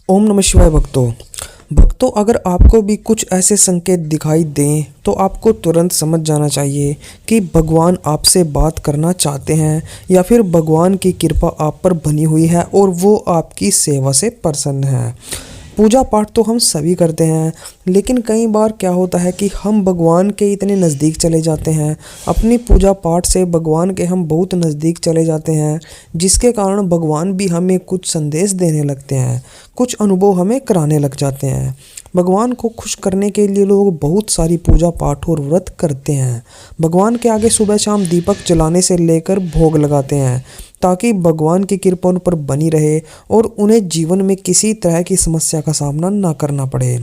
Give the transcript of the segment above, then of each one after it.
ओम नमः शिवाय भक्तों। भक्तों, अगर आपको भी कुछ ऐसे संकेत दिखाई दें तो आपको तुरंत समझ जाना चाहिए कि भगवान आपसे बात करना चाहते हैं या फिर भगवान की कृपा आप पर बनी हुई है और वो आपकी सेवा से प्रसन्न है। पूजा पाठ तो हम सभी करते हैं, लेकिन कई बार क्या होता है कि हम भगवान के इतने नज़दीक चले जाते हैं, अपनी पूजा पाठ से भगवान के हम बहुत नज़दीक चले जाते हैं, जिसके कारण भगवान भी हमें कुछ संदेश देने लगते हैं, कुछ अनुभव हमें कराने लग जाते हैं। भगवान को खुश करने के लिए लोग बहुत सारी पूजा पाठ और व्रत करते हैं। भगवान के आगे सुबह शाम दीपक जलाने से लेकर भोग लगाते हैं, ताकि भगवान की कृपा उन पर बनी रहे और उन्हें जीवन में किसी तरह की समस्या का सामना ना करना पड़े।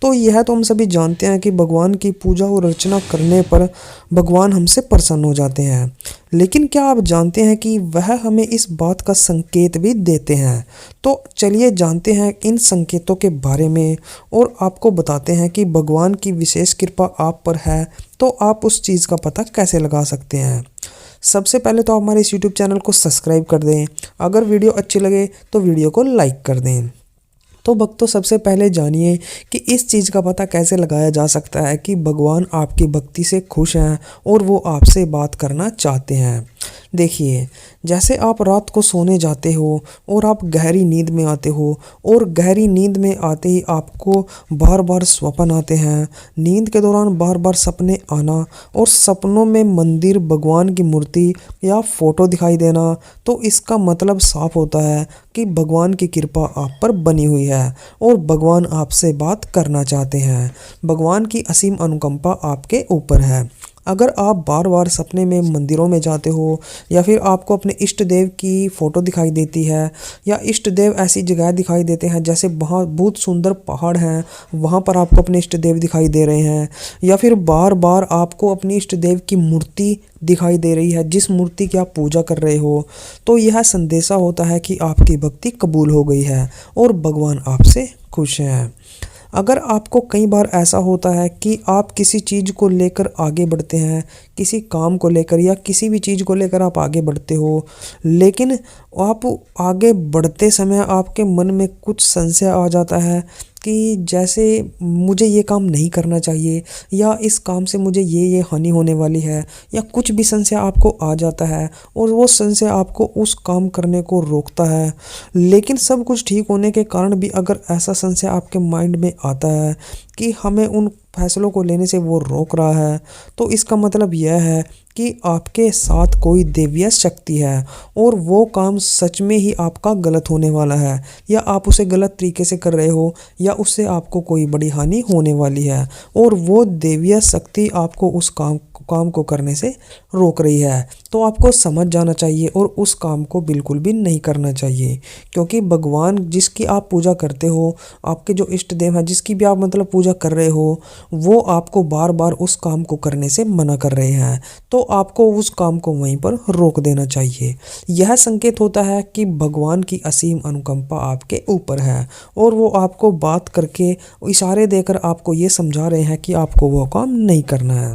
तो यह तो हम सभी जानते हैं कि भगवान की पूजा और अर्चना करने पर भगवान हमसे प्रसन्न हो जाते हैं। लेकिन क्या आप जानते हैं कि वह हमें इस बात का संकेत भी देते हैं? तो चलिए जानते हैं इन संकेतों के बारे में और आपको बताते हैं कि भगवान की विशेष कृपा आप पर है तो आप उस चीज़ का पता कैसे लगा सकते हैं। सबसे पहले तो आप हमारे इस यूट्यूब चैनल को सब्सक्राइब कर दें। अगर वीडियो अच्छी लगे तो वीडियो को लाइक कर दें। तो भक्तों, सबसे पहले जानिए कि इस चीज़ का पता कैसे लगाया जा सकता है कि भगवान आपकी भक्ति से खुश हैं और वो आपसे बात करना चाहते हैं। देखिए, जैसे आप रात को सोने जाते हो और आप गहरी नींद में आते हो और गहरी नींद में आते ही आपको बार बार स्वप्न आते हैं। नींद के दौरान बार बार सपने आना और सपनों में मंदिर, भगवान की मूर्ति या फोटो दिखाई देना, तो इसका मतलब साफ होता है कि भगवान की कृपा आप पर बनी हुई है और भगवान आपसे बात करना चाहते हैं। भगवान की असीम अनुकंपा आपके ऊपर है। अगर आप बार बार सपने में मंदिरों में जाते हो या फिर आपको अपने इष्ट देव की फ़ोटो दिखाई देती है या इष्ट देव ऐसी जगह दिखाई देते हैं जैसे वहाँ बहुत सुंदर पहाड़ हैं, वहाँ पर आपको अपने इष्ट देव दिखाई दे रहे हैं, या फिर बार बार आपको अपनी इष्ट देव की मूर्ति दिखाई दे रही है जिस मूर्ति की आप पूजा कर रहे हो, तो यह संदेशा होता है कि आपकी भक्ति कबूल हो गई है और भगवान आपसे खुश हैं। अगर आपको कई बार ऐसा होता है कि आप किसी चीज़ को लेकर आगे बढ़ते हैं, किसी काम को लेकर या किसी भी चीज़ को लेकर आप आगे बढ़ते हो, लेकिन आप आगे बढ़ते समय आपके मन में कुछ संशय आ जाता है कि जैसे मुझे ये काम नहीं करना चाहिए या इस काम से मुझे ये हानि होने वाली है, या कुछ भी संशय आपको आ जाता है और वो संशय आपको उस काम करने को रोकता है। लेकिन सब कुछ ठीक होने के कारण भी अगर ऐसा संशय आपके माइंड में आता है कि हमें उन फैसलों को लेने से वो रोक रहा है, तो इसका मतलब यह है कि आपके साथ कोई दैवीय शक्ति है और वो काम सच में ही आपका गलत होने वाला है, या आप उसे गलत तरीके से कर रहे हो, या उससे आपको कोई बड़ी हानि होने वाली है और वो दैवीय शक्ति आपको उस काम को करने से रोक रही है। तो आपको समझ जाना चाहिए और उस काम को बिल्कुल भी नहीं करना चाहिए, क्योंकि भगवान जिसकी आप पूजा करते हो, आपके जो इष्ट देव हैं जिसकी भी आप मतलब पूजा कर रहे हो, वो आपको बार बार उस काम को करने से मना कर रहे हैं, तो आपको उस काम को वहीं पर रोक देना चाहिए। यह संकेत होता है कि भगवान की असीम अनुकंपा आपके ऊपर है और वो आपको बात करके, इशारे देकर आपको ये समझा रहे हैं कि आपको वो काम नहीं करना है।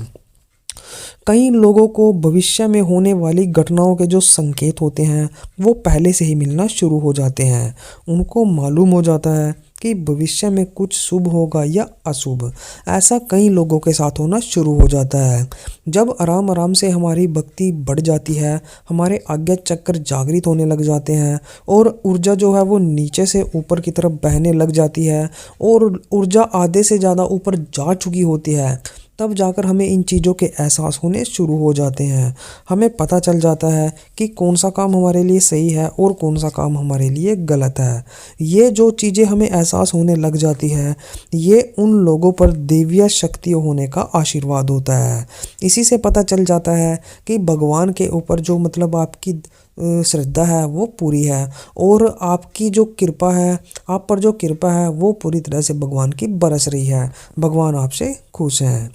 कई लोगों को भविष्य में होने वाली घटनाओं के जो संकेत होते हैं वो पहले से ही मिलना शुरू हो जाते हैं। उनको मालूम हो जाता है कि भविष्य में कुछ शुभ होगा या अशुभ। ऐसा कई लोगों के साथ होना शुरू हो जाता है। जब आराम आराम से हमारी भक्ति बढ़ जाती है, हमारे आज्ञा चक्र जागृत होने लग जाते हैं और ऊर्जा जो है वो नीचे से ऊपर की तरफ बहने लग जाती है और ऊर्जा आधे से ज़्यादा ऊपर जा चुकी होती है, तब जाकर हमें इन चीज़ों के एहसास होने शुरू हो जाते हैं। हमें पता चल जाता है कि कौन सा काम हमारे लिए सही है और कौन सा काम हमारे लिए गलत है। ये जो चीज़ें हमें एहसास होने लग जाती है, ये उन लोगों पर दैवीय शक्ति होने का आशीर्वाद होता है। इसी से पता चल जाता है कि भगवान के ऊपर जो मतलब आपकी श्रद्धा है वो पूरी है और आपकी जो कृपा है, आप पर जो कृपा है वो पूरी तरह से भगवान की बरस रही है। भगवान आपसे खुश हैं।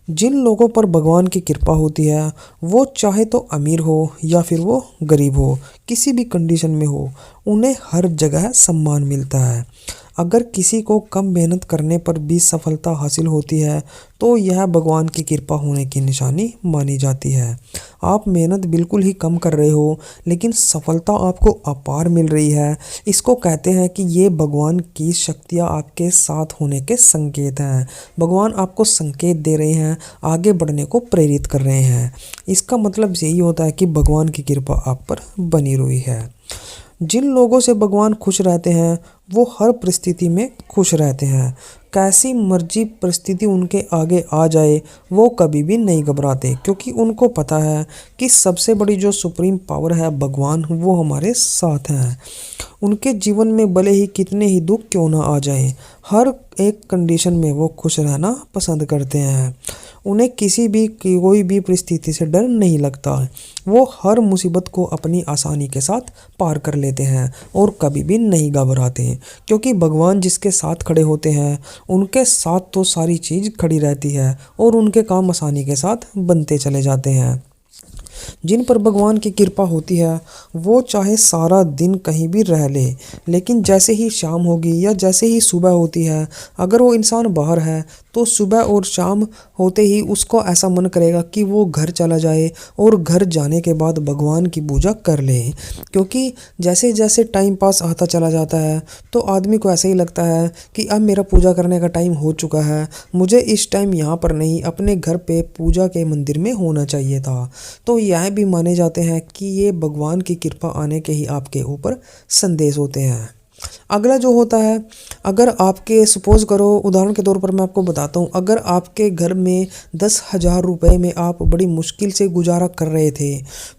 जिन लोगों पर भगवान की कृपा होती है वो चाहे तो अमीर हो या फिर वो गरीब हो, किसी भी कंडीशन में हो, उन्हें हर जगह सम्मान मिलता है। अगर किसी को कम मेहनत करने पर भी सफलता हासिल होती है तो यह भगवान की कृपा होने की निशानी मानी जाती है। आप मेहनत बिल्कुल ही कम कर रहे हो लेकिन सफलता आपको अपार मिल रही है, इसको कहते हैं कि ये भगवान की शक्तियाँ आपके साथ होने के संकेत हैं। भगवान आपको संकेत दे रहे हैं, आगे बढ़ने को प्रेरित कर रहे हैं। इसका मतलब यही होता है कि भगवान की कृपा आप पर बनी हुई है। जिन लोगों से भगवान खुश रहते हैं वो हर परिस्थिति में खुश रहते हैं। कैसी मर्जी परिस्थिति उनके आगे आ जाए वो कभी भी नहीं घबराते, क्योंकि उनको पता है कि सबसे बड़ी जो सुप्रीम पावर है भगवान, वो हमारे साथ हैं। उनके जीवन में भले ही कितने ही दुख क्यों ना आ जाए, हर एक कंडीशन में वो खुश रहना पसंद करते हैं। उन्हें किसी भी कोई भी परिस्थिति से डर नहीं लगता। वो हर मुसीबत को अपनी आसानी के साथ पार कर लेते हैं और कभी भी नहीं घबराते, क्योंकि भगवान जिसके साथ खड़े होते हैं उनके साथ तो सारी चीज़ खड़ी रहती है और उनके काम आसानी के साथ बनते चले जाते हैं। जिन पर भगवान की कृपा होती है वो चाहे सारा दिन कहीं भी रह ले, लेकिन जैसे ही शाम होगी या जैसे ही सुबह होती है, अगर वो इंसान बाहर है तो सुबह और शाम होते ही उसको ऐसा मन करेगा कि वो घर चला जाए और घर जाने के बाद भगवान की पूजा कर ले। क्योंकि जैसे जैसे टाइम पास आता चला जाता है तो आदमी को ऐसा ही लगता है कि अब मेरा पूजा करने का टाइम हो चुका है, मुझे इस टाइम यहाँ पर नहीं अपने घर पे पूजा के मंदिर में होना चाहिए था। तो यह भी माने जाते हैं कि ये भगवान की कृपा आने के ही आपके ऊपर संदेश होते हैं। अगला जो होता है, अगर आपके सपोज करो, उदाहरण के तौर पर मैं आपको बताता हूँ, अगर आपके घर में 10,000 रुपये में आप बड़ी मुश्किल से गुजारा कर रहे थे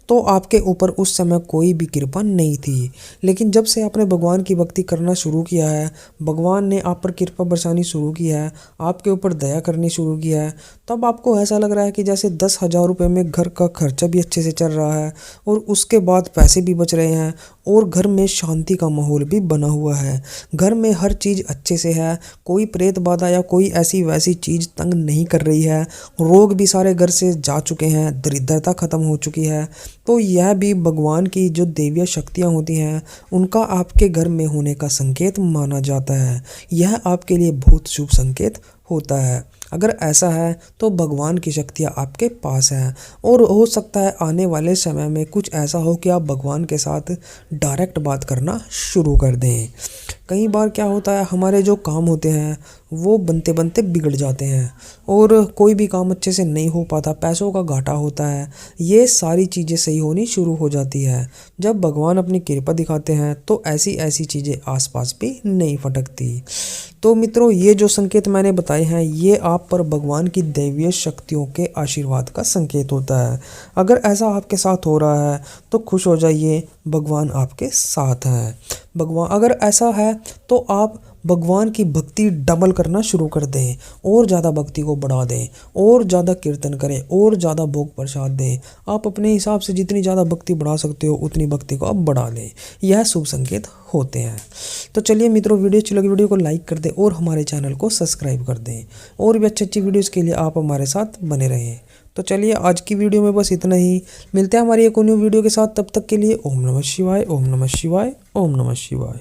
तो आपके ऊपर उस समय कोई भी कृपा नहीं थी। लेकिन जब से आपने भगवान की भक्ति करना शुरू किया है, भगवान ने आप पर कृपा बरसानी शुरू की है, आपके ऊपर दया करनी शुरू किया है, तब आपको ऐसा लग रहा है कि जैसे 10,000 रुपये में घर का खर्चा भी अच्छे से चल रहा है और उसके बाद पैसे भी बच रहे हैं और घर में शांति का माहौल भी बना हुआ है। घर में हर चीज़ अच्छे से है, कोई प्रेत बाधा या कोई ऐसी वैसी चीज़ तंग नहीं कर रही है, रोग भी सारे घर से जा चुके हैं, दरिद्रता खत्म हो चुकी है। तो यह भी भगवान की जो दैवीय शक्तियाँ होती हैं उनका आपके घर में होने का संकेत माना जाता है। यह आपके लिए बहुत शुभ संकेत होता है। अगर ऐसा है तो भगवान की शक्तियाँ आपके पास हैं और हो सकता है आने वाले समय में कुछ ऐसा हो कि आप भगवान के साथ डायरेक्ट बात करना शुरू कर दें। कई बार क्या होता है, हमारे जो काम होते हैं वो बनते बनते बिगड़ जाते हैं और कोई भी काम अच्छे से नहीं हो पाता, पैसों का घाटा होता है। ये सारी चीज़ें सही होनी शुरू हो जाती है जब भगवान अपनी कृपा दिखाते हैं, तो ऐसी ऐसी चीज़ें आसपास भी नहीं फटकती। तो मित्रों, ये जो संकेत मैंने बताए हैं ये आप पर भगवान की दैवीय शक्तियों के आशीर्वाद का संकेत होता है। अगर ऐसा आपके साथ हो रहा है तो खुश हो जाइए, भगवान आपके साथ हैं। भगवान अगर ऐसा है तो आप भगवान की भक्ति डबल करना शुरू कर दें और ज़्यादा भक्ति को बढ़ा दें और ज़्यादा कीर्तन करें और ज़्यादा भोग प्रसाद दें। आप अपने हिसाब से जितनी ज़्यादा भक्ति बढ़ा सकते हो उतनी भक्ति को आप बढ़ा दें। यह शुभ संकेत होते हैं। तो चलिए मित्रों, वीडियो अच्छी लगी वीडियो को लाइक कर दें और हमारे चैनल को सब्सक्राइब कर दें और भी अच्छी अच्छी वीडियोज़ के लिए आप हमारे साथ बने रहें। तो चलिए आज की वीडियो में बस इतना ही। मिलते हैं हमारी एक न्यू वीडियो के साथ, तब तक के लिए ओम नमः शिवाय, ओम नमः शिवाय, ओम नमः शिवाय।